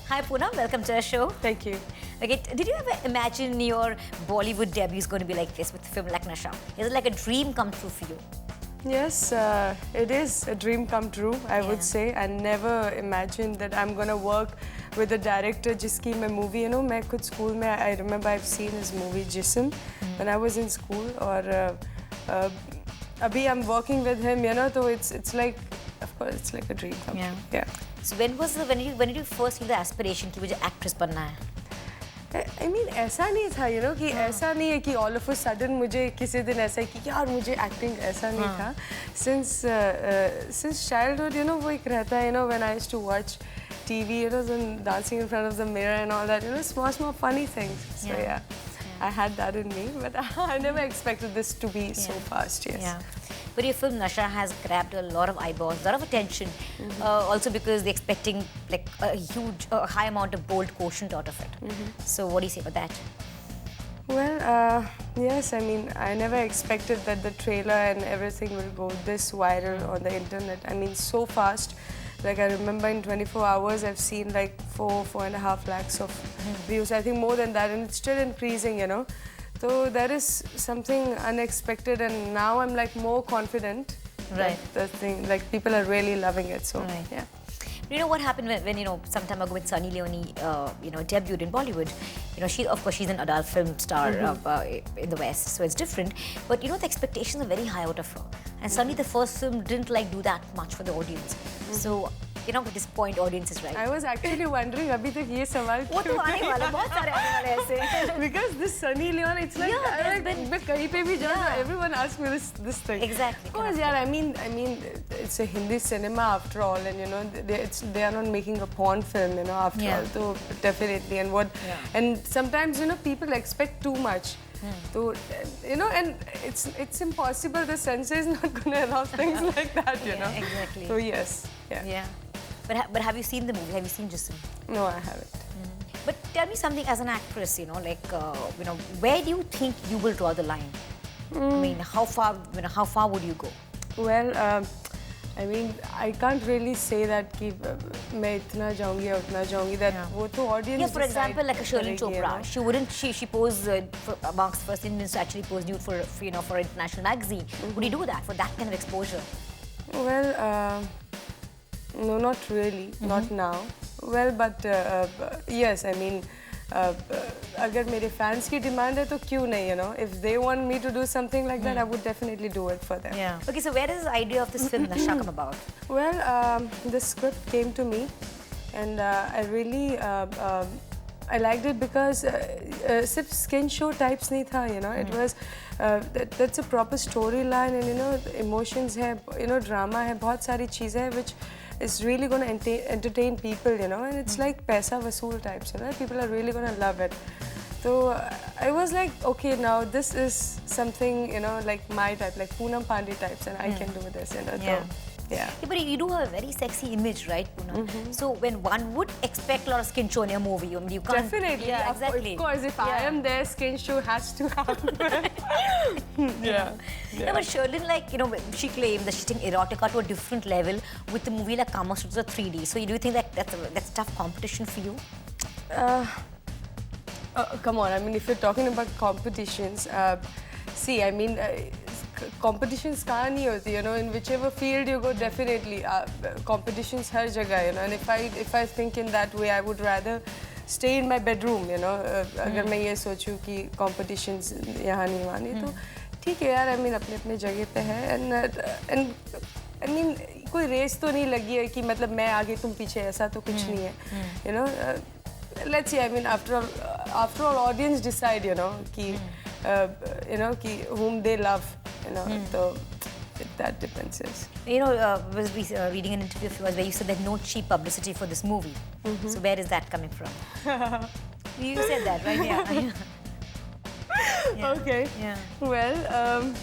Hi Poonam, welcome to our show. Thank you. Okay, did you ever imagine your Bollywood debut is going to be like this with a film like Nasha? Is it like a dream come true for you? Yes, it is a dream come true, I would say. I never imagined that I'm going to work with a director jiski मैं movie, you know, मैं खुद school में, I remember I've seen his movie Jism when I was in school और अभी I'm working with him, you know, so it's like, of course, it's like a dream come true. Yeah. So when did you first feel the aspiration कि मुझे actress बनना है? I mean, ऐसा नहीं था, you know, कि ऐसा नहीं है कि all of a sudden मुझे किसी दिन ऐसा है कि यार मुझे acting ऐसा नहीं था. Since childhood, you know, वो एक रहता है, you know, when I used to watch TV, you know, and dancing in front of the mirror and all that, you know, small funny things. So yeah, I had that in me, but I never expected this to be so fast. Yes. Yeah. But your film Nasha has grabbed a lot of eyeballs, a lot of attention, also because they're expecting like a huge, high amount of bold quotient out of it. So what do you say about that? Well, yes, I mean, I never expected that the trailer and everything will go this viral on the internet. I mean, so fast. Like I remember in 24 hours, I've seen like 4.5 lakhs of views. I think more than that, and it's still increasing, you know. So that is something unexpected, and now I'm like more confident. Right. The thing, like people are really loving it. So yeah. You know what happened when you know some time ago when Sunny Leone you know debuted in Bollywood. You know she's an adult film star in the West, so it's different. But you know the expectations are very high out of her, and suddenly the first film didn't like do that much for the audience. So you know disappoint audiences, right? I was actually wondering अभी तक ये सवाल वो तो आने वाला बहुत सारे आने वाले ऐसे. Because this Sunny Leone, it's like मैं कहीं पे भी जाऊँ, everyone asks me this thing. Exactly. Of course, yeah. I mean, it's a Hindi cinema after all, and you know, they are not making a porn film, you know, after all. So definitely, and sometimes you know people expect too much. So you know, and it's impossible. The censor is not going to allow things like that, you know. Exactly. So yes, yeah. But have you seen the movie? Have you seen Jism? No, I haven't. But tell me something as an actress, you know, like you know, where do you think you will draw the line? I mean, how far would you go? Well, I mean, I can't really say that कि मैं इतना जाऊँगी या उतना जाऊँगी. That वो तो audience. Yeah, for example, like a Sherlyn Chopra, she wouldn't. She posed amongst first Indians to actually pose nude for you know for an international magazine. Would you do that for that kind of exposure? Well, no, not really, not now. Well, but yes, I mean, अगर मेरे fans की demand है तो क्यों नहीं, you know? If they want me to do something like that, I would definitely do it for them. Yeah. Okay, so where does the idea of this film Nasha come about? Well, the script came to me, and I really I liked it because सिर्फ skin show types नहीं था, you know. It was that's a proper storyline, and you know emotions है, you know drama है, बहुत सारी चीजें हैं which is really going to entertain people, you know, and it's like paisa vasool types, you know, people are really going to love it. So I was like, okay, now this is something, you know, like my type, like Poonam Pandey types, and I can do this, you know. Yeah. So, yeah. But you do have a very sexy image, right, Poonam? So when one would expect a lot of skin show in your movie, I mean, you can't. Definitely. Yeah, exactly. Of course, if I am there, skin show has to happen. Yeah. Yeah, but Sherlyn, like, you know, she claimed that she's taking erotica to a different level with the movie like Kama Sutra 3D. So do you think that that's tough competition for you? Come on, I mean, if you're talking about competitions, see, I mean, competitions कहाँ नहीं होती, you know, in whichever field you go, definitely competitions हर जगह, you know, and if I think in that way, I would rather stay in my bedroom, you know, अगर मैं ये सोचूं कि competitions यहाँ नहीं वहाँ नहीं, तो ठीक है यार, I mean, अपने जगह पे है, and I mean, कोई रेस तो नहीं लगी है कि मतलब मैं आगे तुम पीछे, ऐसा तो कुछ नहीं है, you know. Let's see, I mean, after all, audience decide, you know, you know, whom they love, you know, so that depends. Yes. You know, I was reading an interview of yours where you said there's no cheap publicity for this movie. So where is that coming from? You said that, right? Yeah. Yeah. Okay. Yeah. Well,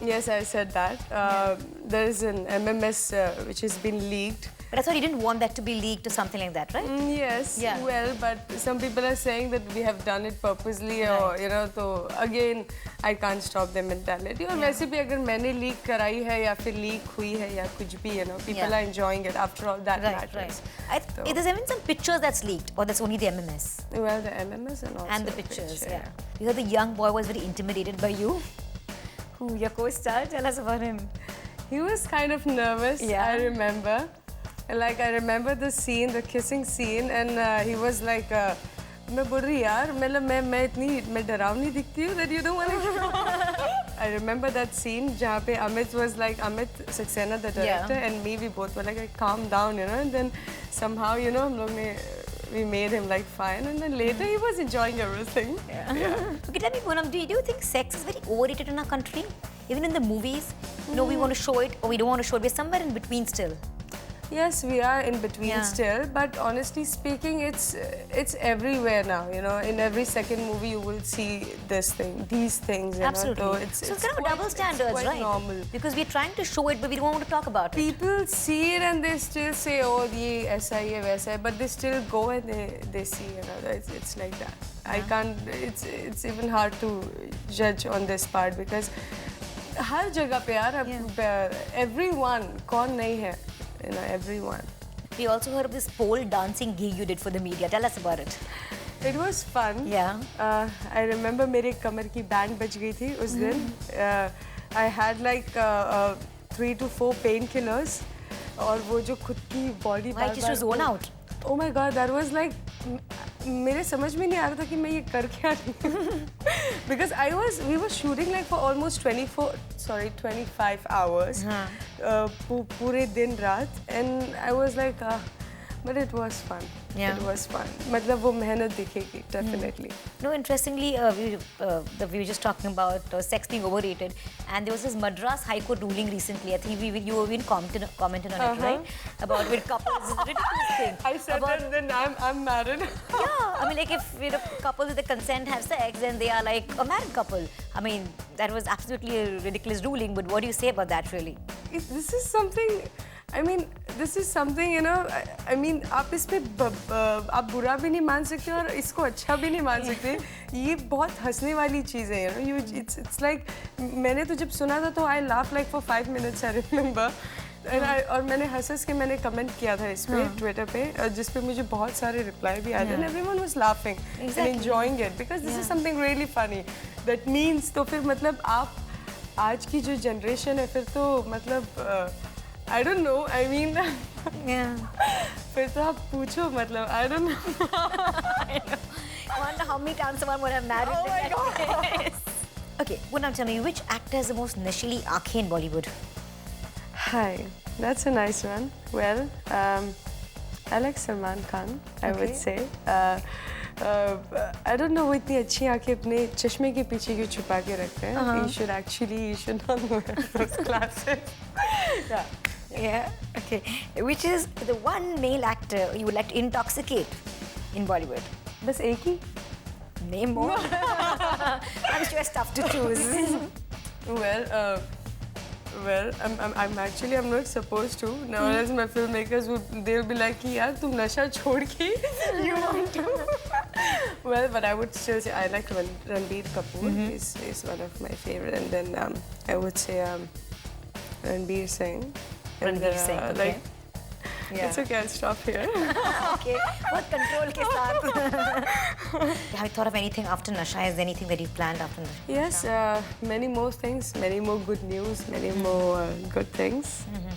yes, I said that. There is an MMS which has been leaked. But I thought you didn't want that to be leaked or something like that, right? Yes, Yeah. well, but some people are saying that we have done it purposely, or Right. you know, so again, I can't stop their mentality. और वैसे भी अगर मैंने leak कराई है या फिर leak हुई है या कुछ भी, you know, people Yeah. are enjoying it. After all, that Right, matters. right. There's even some pictures that's leaked, or that's only the MMS. Well, the MMS and also And the pictures, yeah. You heard the young boy was very intimidated by you. Who, your co-star? Tell us about him. He was kind of nervous, Yeah. I remember. Like, I remember the scene, the kissing scene, and he was like, मैं बोल रही यार मतलब मैं डरावनी दिखती हूँ that you don't want to. I remember that scene जहाँ पे Amit was like, Amit Saxena, the director, Yeah. and me, we both were like, calm down, you know, and then somehow, you know, हम लोग ने we made him like fine, and then later he was enjoying everything. Yeah. Okay, tell me, Poonam, do you think sex is very overrated in our country? Even in the movies, you know, we want to show it or we don't want to show it. We're somewhere in between still. Yes, we are in between Yeah. still, but honestly speaking, it's everywhere now. You know, in every second movie you will see this thing, these things. You Absolutely. Know, so it's kind of quite, double standards, it's quite right? normal. Because we're trying to show it, but we don't want to talk about it. People see it and they still say, "Oh, ye aisa ye waisa," but they still go and they see. You know, it's like that. I can't. It's even hard to judge on this part because हर जगह पे यार everyone कौन नहीं है, you know, everyone. We also heard of this pole dancing gig you did for the media. Tell us about it. It was fun. Yeah. I remember मेरे कमर की band बज गई थी उस दिन. I had like 3 to 4 painkillers और वो जो खुद की body Why just to zone out? Oh my God, that was like मेरे समझ में नहीं आ रहा था कि मैं ये कर क्या रही हूँ. Because we were shooting like for almost 25 hours. पूरे दिन रात, and I was like, but it was fun. Yeah. It was fun. मतलब वो मेहनत दिखेगी, definitely. No, interestingly, we were just talking about sex being overrated, and there was this Madras High Court ruling recently. I think you were even commented on it, right? About with couples, it's a ridiculous thing. I said about, that then I'm married. Yeah, I mean, like if you know, couples with the consent have sex, then they are like a married couple. I mean, that was absolutely a ridiculous ruling. But what do you say about that, really? This is something. I mean, this is something, you know. I mean, आप इस पे आप बुरा भी नहीं मान सकते और इसको अच्छा भी नहीं मान सकते. ये बहुत हंसने वाली चीज़ है, you know. It's like मैंने तो जब सुना था तो I laughed like for 5 minutes, I remember. और मैंने हंस के मैंने कमेंट किया था इस पे ट्विटर पे, जिस पे मुझे बहुत सारे रिप्लाई भी आए थे. And everyone was laughing and enjoying it because this is something really funny. That means तो फिर मतलब आप आज की जो जनरेशन है फिर तो मतलब I don't know. I mean, Yeah. फिर तो आप पूछो मतलब I don't know. I wonder how many times someone would have married. Oh my God. Okay, Poonam, tell me, which actor is the most nashily aakhe in Bollywood? Hi, that's a nice one. Well, I like Salman Khan, I would say. I don't know वो इतनी अच्छी आंखें अपने चश्मे के पीछे क्यों छुपा के रखते हैं. You should not wear those glasses. Yeah. Yeah. Okay. Which is the one male actor you would like to intoxicate in Bollywood? बस एक ही. Name more. I'm sure it's tough to choose. Well, I'm not supposed to. Now, as my filmmakers they'll be like, यार तुम नशा छोड़ के you want to. Well, but I would still say I like Ranbir Kapoor. He's one of my favorite, and then I would say Ranbir Singh. Ranbir Singh, okay. Like, it's okay, I'll stop here. Okay. What control ke saath? Have you thought of anything after Nasha? Is there anything that you've planned after Nasha? Yes, many more things, many more good news, many more good things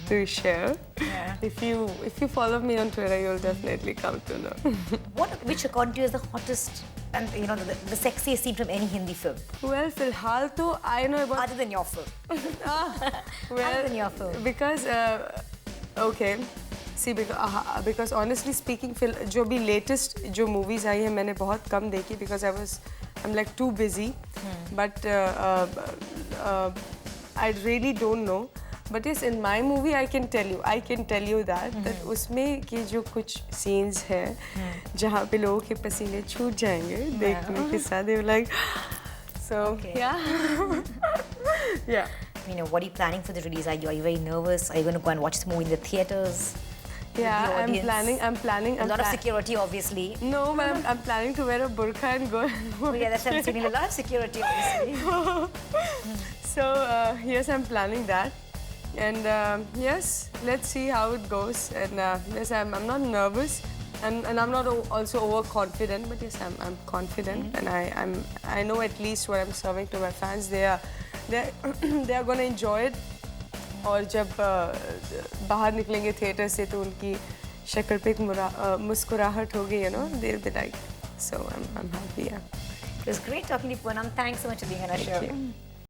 to share. Yeah. If you follow me on Twitter, you'll definitely come to know. Which according to you is the hottest and you know the sexiest scene from any Hindi film? Well, फिलहाल तो I know about. Other than your film. Well, Other than your film. Because okay. See, because honestly speaking, जो भी latest जो movies आई हैं मैंने बहुत कम देखी because I'm like too busy. But I really don't know. But yes, in my movie I can tell you that उसमें की जो कुछ scenes हैं जहाँ पे लोगों के पसीने छूट जाएंगे देखने के साथ. They were like, so Okay. yeah. Yeah. You know, what are you planning for the release? Are you very nervous? Are you going to go and watch the movie in the theaters? Yeah, the I'm audience? planning. A lot of security, obviously. No, but I'm planning to wear a burqa and go. Oh yeah, that's what I'm saying. A lot of security, obviously. So yes, I'm planning that, and yes, let's see how it goes. And yes, I'm not nervous, and I'm not also overconfident, but yes, I'm confident, and I know at least what I'm serving to my fans. They are going to enjoy it. और जब बाहर निकलेंगे theatre से तो उनकी शक्ल पे एक मुस्कुराहट होगी, you know, they'll be like, so I'm happy. Yeah. It was great talking to you, Poonam. Thanks so much for being on our show. Thank you.